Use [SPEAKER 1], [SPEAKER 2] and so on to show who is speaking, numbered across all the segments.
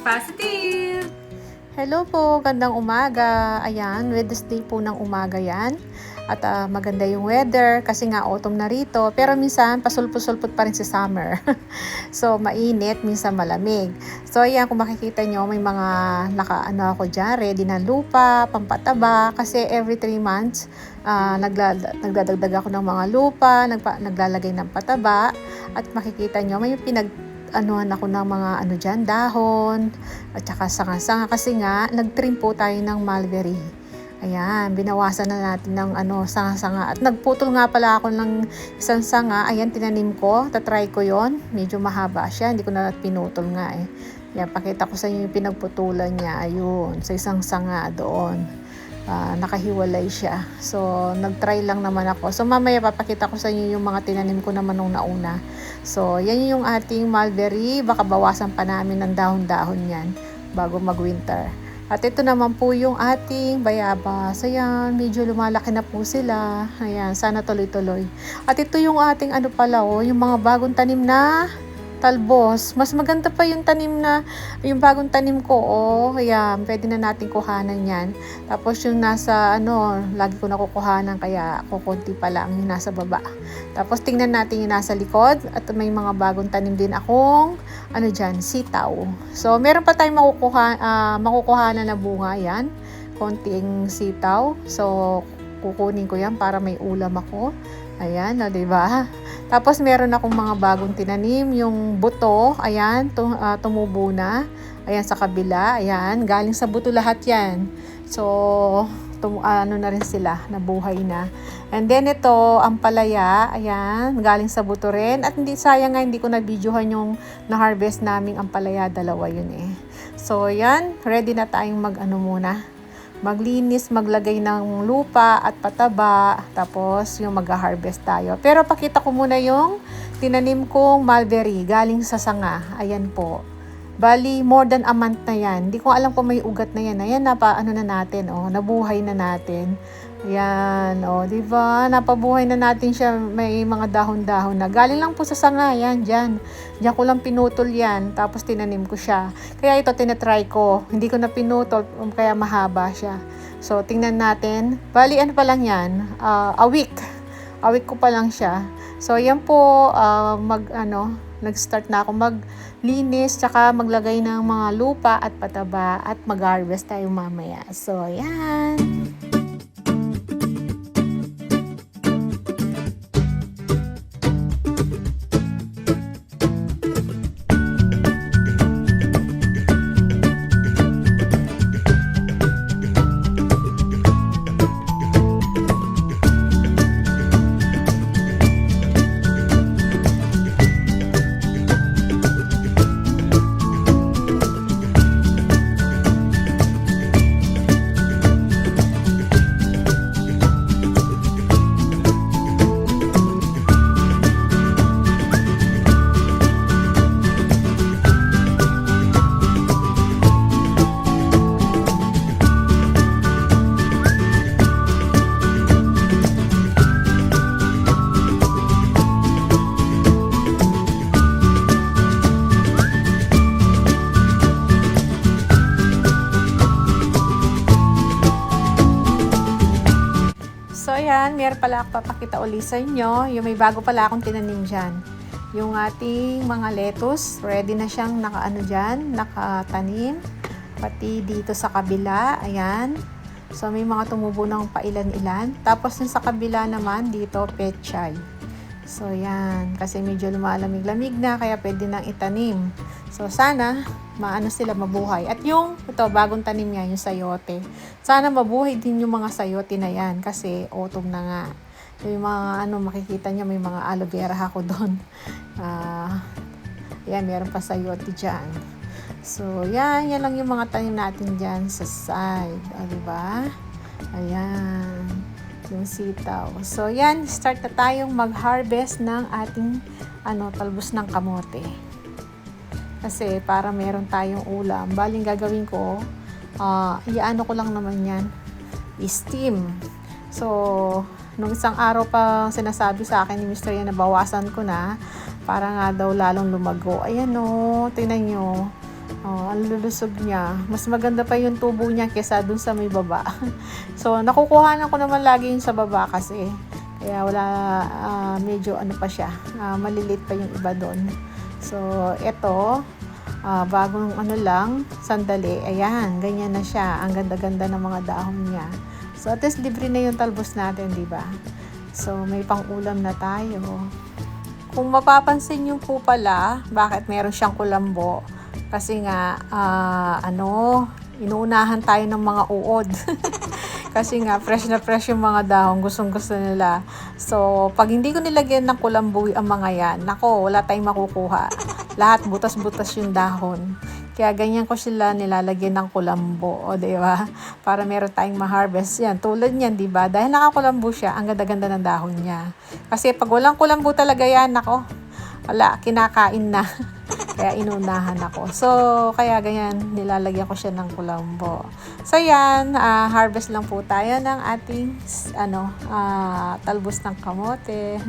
[SPEAKER 1] Positive!
[SPEAKER 2] Hello po, gandang umaga. Ayan, Wednesday po ng umaga yan. At maganda yung weather kasi nga autumn na rito. Pero minsan pasulput-sulput pa rin si summer. So mainit, minsan malamig. So ayan, kung makikita nyo, may mga ako dyan, ready na lupa, pampataba. Kasi every 3 months, nagdadagdag ako ng mga lupa, naglalagay ng pataba. At makikita nyo, may anuhan ako ng mga dyan, dahon at saka sanga-sanga kasi nga nagtrim po tayo ng mulberry. Ayan, binawasan na natin ng sanga-sanga at nagputol nga pala ako ng isang sanga. Ayan, tinanim ko, tatry ko yon, medyo mahaba siya, hindi ko na pinutol nga eh. Ayan, pakita ko sa inyo yung pinagputulan niya, ayun, sa isang sanga doon. Nakahiwalay siya. So, nag-try lang naman ako. So, mamaya papakita ko sa inyo yung mga tinanim ko naman nung nauna. So, yan yung ating mulberry. Baka bawasan pa namin ng dahon-dahon yan bago mag-winter. At ito naman po yung ating bayabas. Ayan, medyo lumalaki na po sila. Ayan, sana tuloy-tuloy. At ito yung ating yung mga bagong tanim na talbos. Mas maganda pa yung yung bagong tanim ko. Ayan, pwede na natin kuhanan yan. Tapos yung nasa, lagi ko nakukuhanan, kaya kukunti pa lang yung nasa baba. Tapos tingnan natin yung nasa likod. At may mga bagong tanim din akong, sitaw. So, meron pa tayong makukuhanan na bunga yan. Konting sitaw. So, kukunin ko yan para may ulam ako. Ayan, diba? Tapos meron akong mga bagong tinanim, yung buto, ayan, tumubo na. Ayan sa kabila, ayan, galing sa buto lahat yan. So, na rin sila, nabuhay na. And then ito, ang palaya, ayan, galing sa buto rin. At sayang nga, hindi ko na-videohan yung na-harvest naming ang palaya, dalawa yun eh. So, ayan, ready na tayong maglinis, maglagay ng lupa at pataba, tapos yung mag-harvest tayo. Pero pakita ko muna yung tinanim kong mulberry galing sa sanga. Ayan po. Bali, more than a month na yan. Hindi ko alam kung may ugat na yan. Ayan, na natin, nabuhay na natin. Ayan, diba? Napabuhay na natin siya, may mga dahon-dahon na. Galing lang po sa sanga, yan, dyan. Diyan ko lang pinutol yan, tapos tinanim ko siya. Kaya ito, tinatry ko. Hindi ko na pinutol, kaya mahaba siya. So, tingnan natin. Bali, pa lang yan? A week. A week ko pa lang siya. So, yan po, nag-start na ako maglinis, tsaka maglagay ng mga lupa at pataba, at mag-harvest tayo mamaya. So, yan. So, ayan, meron pala ako papakita ulit sa inyo. Yung may bago pala akong tinanim dyan. Yung ating mga lettuce, ready na siyang nakatanim. Pati dito sa kabila, ayan. So, may mga tumubo ng pailan-ilan. Tapos, yung sa kabila naman, dito, pechay. So, yan. Kasi medyo lumalamig-lamig na, kaya pwede nang itanim. So, sana, sila mabuhay. At ito, bagong tanim niya, yung sayote. Sana mabuhay din yung mga sayote na yan, kasi autumn na nga. Yung mga, makikita niya, may mga aloe vera ako doon. Yan, meron pa sayote dyan. So, yan lang yung mga tanim natin dyan sa side. Diba? Ayan. Yung sitaw. So, yan, start na tayong mag-harvest ng ating talbos ng kamote. Kasi para meron tayong ulam. Baling gagawin ko, ko lang naman yan, steam. So, nung isang araw pa sinasabi sa akin ni Mr. yan, nabawasan ko na para nga daw lalong lumago. Ayan tingnan nyo. Oh, ang lulusog niya. Mas maganda pa yung tubo niya kesa dun sa may baba. So, nakukuhanan ko naman lagi yung sa baba kasi. Kaya wala, medyo ano pa siya. Maliliit pa yung iba dun. So, eto, bagong ano lang, sandali. Ayan, ganyan na siya. Ang ganda-ganda ng mga dahon niya. So, at least libre na yung talbos natin, di ba? So, may pang-ulam na tayo. Kung mapapansin niyo po pala, bakit meron siyang kulambo? Kasi nga, inuunahan tayo ng mga uod. Kasi nga, fresh na fresh yung mga dahon. Gustong-gusto nila. So, pag hindi ko nilagyan ng kulambo ang mga yan, nako, wala tayong makukuha. Lahat butas-butas yung dahon. Kaya ganyan ko sila nilalagyan ng kulambo. O, diba? Para meron tayong ma-harvest. Yan, tulad niyan, diba? Dahil nakakulambo siya, ang ganda-ganda ng dahon niya. Kasi pag walang kulambo talaga yan, nako, wala, kinakain na. Kaya inunahan ako. So, kaya ganyan, nilalagyan ko siya ng kulambo. So, yan, harvest lang po tayo ng ating, talbos ng kamote.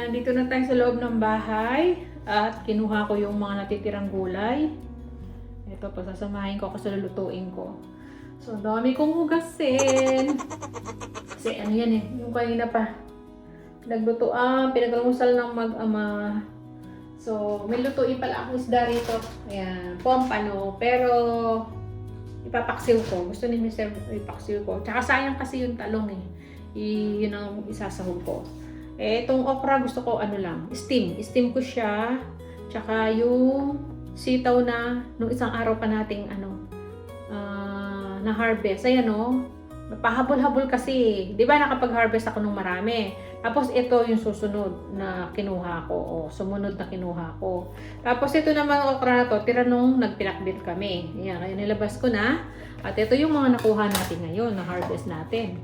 [SPEAKER 2] Dito na tayo sa loob ng bahay at kinuha ko yung mga natitirang gulay. Ito, pasasamahin ko kasi lulutuin ko. So, dami kong hugasin. Kasi ano yan yung kanina pa. Naglutuan, pinaglamusal ng mag-ama. So, may lutuin pala akong isda rito. Ayan, pompano. Pero, ipapaksiw ko. Gusto ni Mr. ipaksiw ko. Tsaka sayang kasi yung talong yun ang isasahog ko. Itong okra gusto ko steam. Steam ko siya. Tsaka yung sitaw na nung isang araw pa nating na harvest. Ayan napahabol-habol kasi. 'Di ba nakapag-harvest ako nung marami. Tapos ito yung susunod na kinuha ko. Sumunod na kinuha ko. Tapos ito naman okra na to, tira nung nagpinakbit kami. Ayan, kaya nilabas ko na. At ito yung mga nakuha natin ngayon, na harvest natin.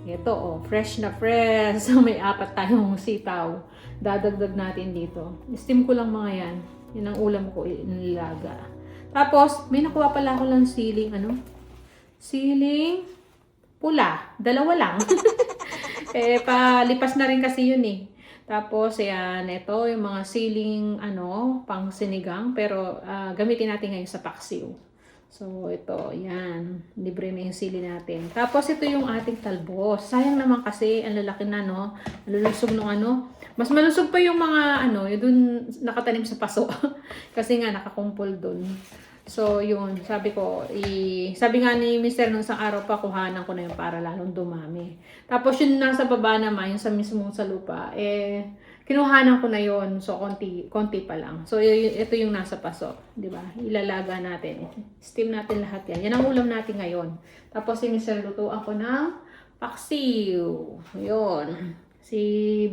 [SPEAKER 2] Ito, fresh na fresh. So, may 4 tayong sitaw. Dadagdag natin dito. Steam ko lang mga yan. Yan ang ulam ko, nilaga. Tapos, may nakuha pala ako lang siling, siling pula. 2 lang. Palipas na rin kasi yun Tapos, ayan, ito, yung mga siling, pang sinigang. Pero, gamitin natin ngayon sa paksiw. So, ito, yan. Libre na yung sili natin. Tapos, ito yung ating talbos. Sayang naman kasi, ang lalaki na, Malulusog nung Mas malusog pa yung mga, yung dun nakatanim sa paso. Kasi nga, nakakumpol dun. So, yun. Sabi nga ni Mr. nung isang araw pa, kuhanan ko na yung para lalong dumami. Tapos, yung nasa baba naman, yung sa mismong sa lupa, kinuhanan ko na yon. So, konti pa lang. So, ito yung nasa paso. Diba? Ilalaga natin. Steam natin lahat yan. Yan ang ulam natin ngayon. Tapos, lutuan ko ng paksiw. Yun. Si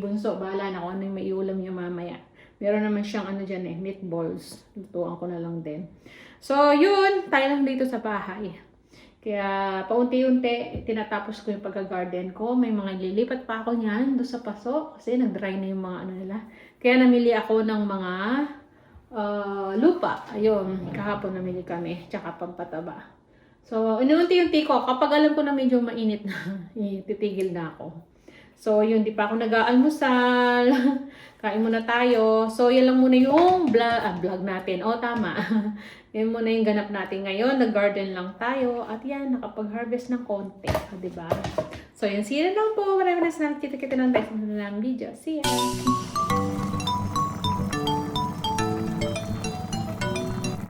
[SPEAKER 2] Bunso, bahala na kung ano yung may ulam niya mamaya. Meron naman siyang dyan meatballs. Lutuan ko na lang din. So, yun. Tayo lang dito sa bahay. Kaya paunti-unti, tinatapos ko yung pagka-garden ko. May mga lilipat pa ako niyan doon sa paso. Kasi nag-dry na yung mga nila. Kaya namili ako ng mga
[SPEAKER 1] lupa. Ayun, kahapon namili kami, tsaka pampataba. So, inuunti-unti ko. Kapag alam ko na medyo mainit na, titigil na ako. So, yun, di pa ako nag-aalmusal. Kain muna tayo. So, yan lang muna yung vlog natin. O, tama. Yan muna yung ganap natin ngayon. Nag-garden lang tayo. At yan, nakapag-harvest ng konti. Di ba? So, yan. See you na lang po. Maraming salamat. Kita-kita lang tayo sa mga video. See ya!